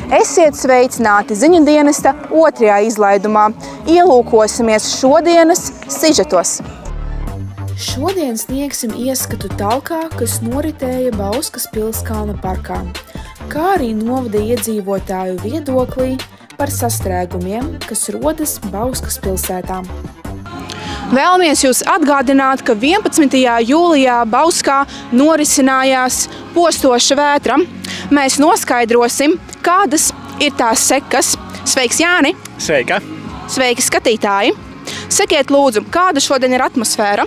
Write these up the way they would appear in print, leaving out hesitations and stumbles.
Esiet sveicināti ziņu dienesta 2. izlaidumā. Ielūkosimies šodienas sižetos. Šodien sniegsim ieskatu talkā, kas noritēja Bauskas pilskalna parkā, kā arī novada iedzīvotāju viedoklī par sastrēgumiem, kas rodas Bauskas pilsētā. Vēlamies jūs atgādināt, ka 11. jūlijā Bauskā norisinājās postoša vētra. Mēs noskaidrosim, kādas ir tās sekas. Sveiks, Jāni! Sveika! Sveiki, skatītāji! Sakiet lūdzu, kāda šodien ir atmosfēra?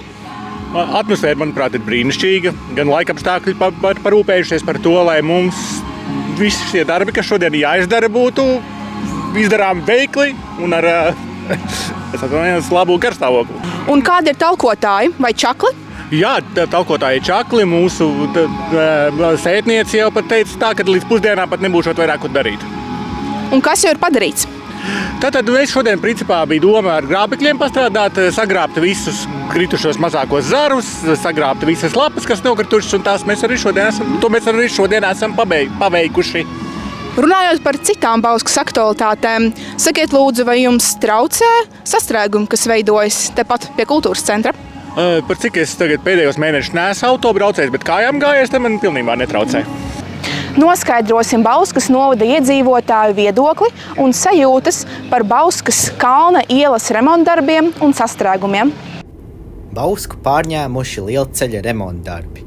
Atmosfēra, manuprāt, ir brīnišķīga. Gan laikapstākļi parūpējušies par to, lai mums visi šie darbi, kas šodien jāizdara, būtu izdarām veikli un ar labu garstāvokli. Un kādi ir talkotāji vai čakli? Jā, talkotāji čakli. Mūsu sētniece jau pat teica tā, ka līdz pusdienām pat nebūšot vairāk ko darīt. Un kas jau ir padarīts? Tātad mēs šodien principā bija doma ar grābekļiem pastrādāt, sagrābt visus kritušos mazākos zarus, sagrābt visas lapas, kas nokritušas, un tās mēs arī šodien esam paveikuši. Runājot par citām Bauskas aktualitātēm, sakiet lūdzu, vai jums traucē sastrēgumi, kas veidojas tepat pie kultūras centra? Par cik es tagad pēdējos mēnešus neesmu autobraucējis, bet kājām gājies, te man pilnībā netraucē. Noskaidrosim Bauskas novada iedzīvotāju viedokli un sajūtas par Bauskas kalna ielas remontdarbiem un sastrēgumiem. Bausku pārņēmuši lielceļa remontdarbi.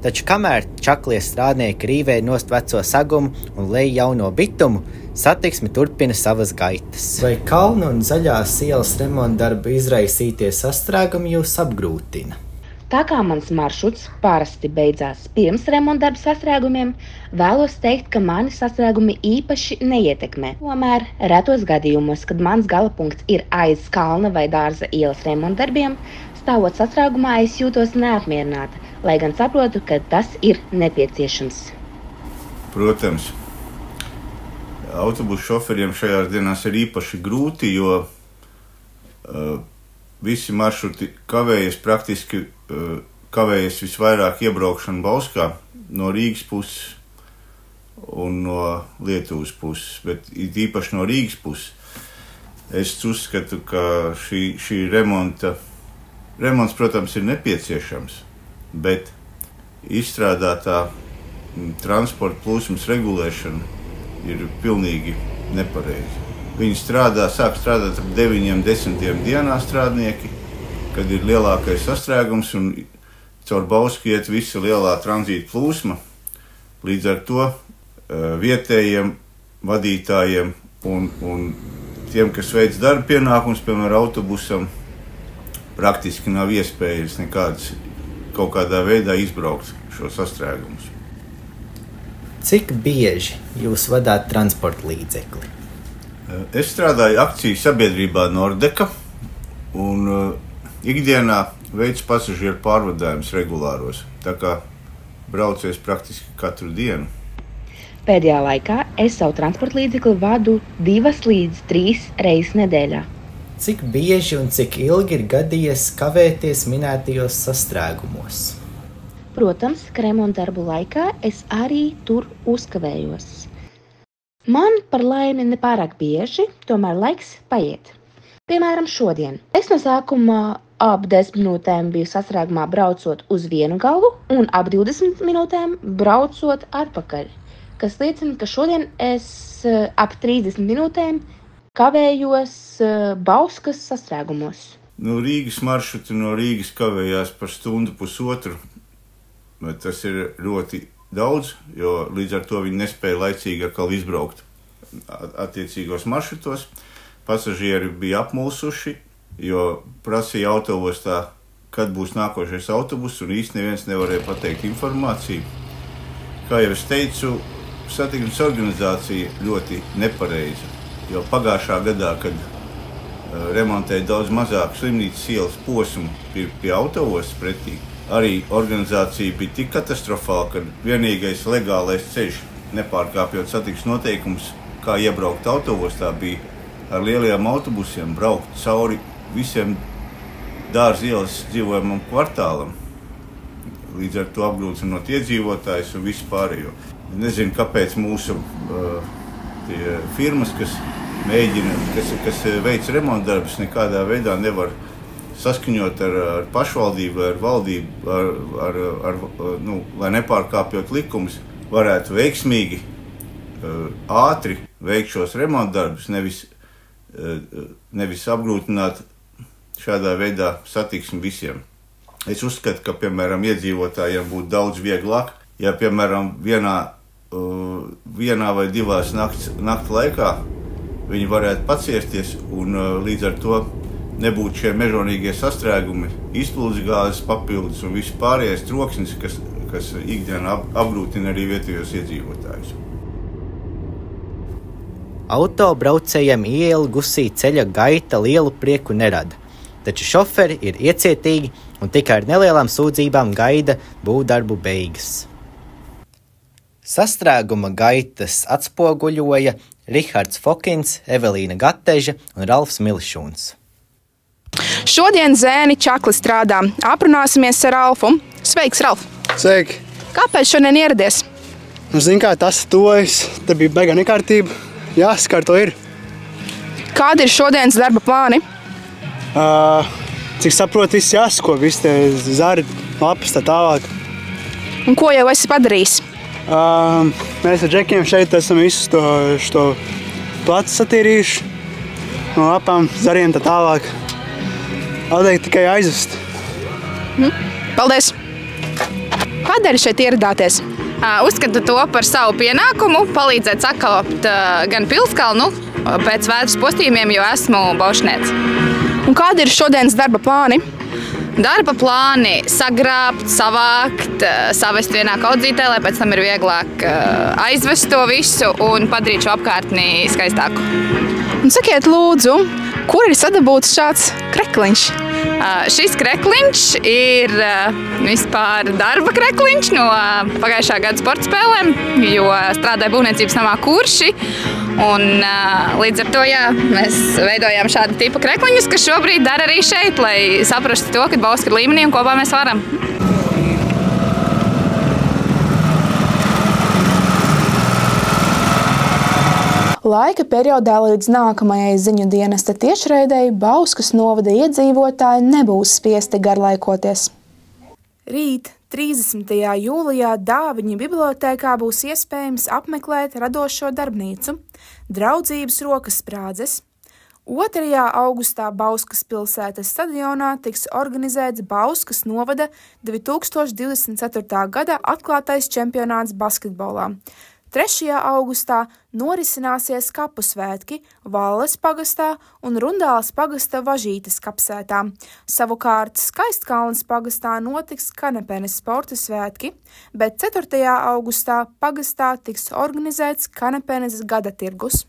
Taču kamēr čaklie strādnieki rīvē nost veco sagumu un lej jauno bitumu, satiksme turpina savas gaitas. Vai kalna un zaļās ielas remontdarba izraisītie sastrēgumi jūs apgrūtina? Tā kā mans maršruts parasti beidzās pirms remontdarba sastrēgumiem, vēlos teikt, ka mani sastrēgumi īpaši neietekmē. Tomēr retos gadījumos, kad mans galapunkts ir aiz kalna vai dārza ielas remontdarbiem, stāvot sastrēgumā, es jūtos neapmierināta, lai gan saprotu, ka tas ir nepieciešams. Protams, autobusu šoferiem šajās dienās ir īpaši grūti, jo visi maršruti praktiski kavējas visvairāk iebraukšana Bauskā no Rīgas puses un no Lietuvas puses, bet īpaši no Rīgas puses. Es uzskatu, ka šī remonts, protams, ir nepieciešams, bet izstrādātā transporta plūsmas regulēšana ir pilnīgi nepareiza. Viņi sāk strādāt ap 9–10 dienā strādnieki, kad ir lielākais sastrēgums un caur Bausku iet visa lielā tranzīta plūsma. Līdz ar to vietējiem vadītājiem un tiem, kas veic darba pienākumus, piemēram, autobusam, praktiski nav iespējas kaut kādā veidā izbraukt šo sastrēgumus. Cik bieži jūs vadāt transporta līdzekli? Es strādāju akciju sabiedrībā Nordeka un ikdienā veicu pasažieru pārvadājumus regulāros, tā kā braucies praktiski katru dienu. Pēdējā laikā es savu transporta līdzekli vadu 2 līdz 3 reizes nedēļā. Cik bieži un cik ilgi ir gadījies kavēties minētajos sastrēgumos? Protams, ka remontdarbu laikā es arī tur uzkavējos. Man par laimi nepārāk bieži, tomēr laiks paiet. Piemēram, šodien. Es no sākuma ap 10 minūtēm biju sastrēgumā braucot uz vienu galu un ap 20 minūtēm braucot atpakaļ, kas liecina, ka šodien es ap 30 minūtēm kavējos Bauskas sastrēgumos. Rīgas maršruti no Rīgas kavējās par stundu pusotru, bet tas ir ļoti daudz, jo līdz ar to viņi nespēja laicīgi atkal izbraukt attiecīgos maršrutos. Pasažieri bija apmulsuši, jo prasīja autobusā, kad būs nākošais autobus, un īsti neviens nevarēja pateikt informāciju. Kā jau es teicu, satiksmes organizācija ļoti nepareiza, jo pagājušā gadā, kad remontēja daudz mazāk slimnīcas ielas posmu pie autobusas pretī, arī organizācija bija tik katastrofāla, ka vienīgais legālais ceļš, nepārkāpjot satiksmes noteikumus, kā iebraukt autobusā, bija ar lielajiem autobusiem braukt cauri visiem Dārza ielas dzīvojamam kvartālam. Līdz ar to apgrūtinot iedzīvotājus un visu pārējo. Nezinu, kāpēc mūsu firmas, kas mēģina, kas veic remontdarbus, nekādā veidā nevar saskaņot ar pašvaldību, ar valdību, lai nepārkāpjot likumus, varētu veiksmīgi, ātri veikt šos remontdarbus, nevis apgrūtināt šādā veidā satiksmi visiem. Es uzskatu, ka, piemēram, iedzīvotājiem būtu daudz vieglāk, ja, piemēram, vienā vai divās nakts laikā viņi varētu paciesties un līdz ar to nebūtu šie mežonīgie sastrēgumi, izplūdes gāzes papildus un viss pārējais troksnis, kas ikdienā apgrūtina arī vietējos iedzīvotājus. Autobraucējiem ielgusī ceļa gaita lielu prieku nerada, taču šoferi ir iecietīgi un tikai ar nelielām sūdzībām gaida būvdarbu beigas. Sastrēguma gaitas atspoguļoja Rihards Fokins, Evelīna Gateža un Ralfs Milišūns. Šodien Zēni Čakli strādā. Aprunāsimies ar Ralfu. Sveiks, Ralf! Sveiki! Kāpēc šodien ieradies? Zini kā, tas tojas, te bija beigā nekārtība. Jāsakārto ir. Kādi ir šodienas darba plāni? Cik saprotu, viss jāsako, visi tie zari, lapas, tā tālāk. Un ko jau esi padarījis? Mēs ar džekiem šeit esam visu to placu satīrījuši. No lapām, zariem, tā tālāk. Atliek tikai aizvest. Paldies! Kādēļ šeit ieradāties? Uzskatu to par savu pienākumu, palīdzēt sakalpt gan Pilskalnu pēc vētras postījumiem, jo esmu baušniece. Un kādi ir šodienas darba plāni? Darba plāni sagrābt, savākt, savest vienā kaudzītē, lai pēc tam ir vieglāk aizvest to visu un padarīt šo apkārtni skaistāku. Un sakiet lūdzu, kur ir sadabūts šāds krekliņš? Šis krekliņš ir vispār darba krekliņš no pagājušā gada sporta spēlēm, jo strādāju būvniecības namā Kurši. Un līdz ar to mēs veidojām šādu tipu krekliņus, kas šobrīd dara arī šeit, lai saprastu to, ka Bauska ir līmenī un kopā mēs varam. Laika periodā līdz nākamajai ziņu dienesta tiešraidei Bauskas novada iedzīvotāji nebūs spiesti garlaikoties. Rīt, 30. jūlijā, Dāviņu bibliotēkā būs iespējams apmeklēt radošo darbnīcu Draudzības rokas sprādzes. 2. augustā Bauskas pilsētas stadionā tiks organizēts Bauskas novada 2024. gada atklātais čempionāts basketbolā. 3. augustā norisināsies kapu svētki Valles pagastā un Rundāles pagasta Važītes kapsētā. Savukārt Skaistkalnes pagastā notiks Kanepenes sporta svētki, bet 4. augustā pagastā tiks organizēts Kanepenes gada tirgus.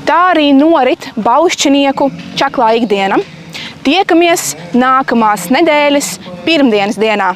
Tā arī norit baušķinieku čaklā ikdiena. Tiekamies nākamās nedēļas pirmdienas dienā.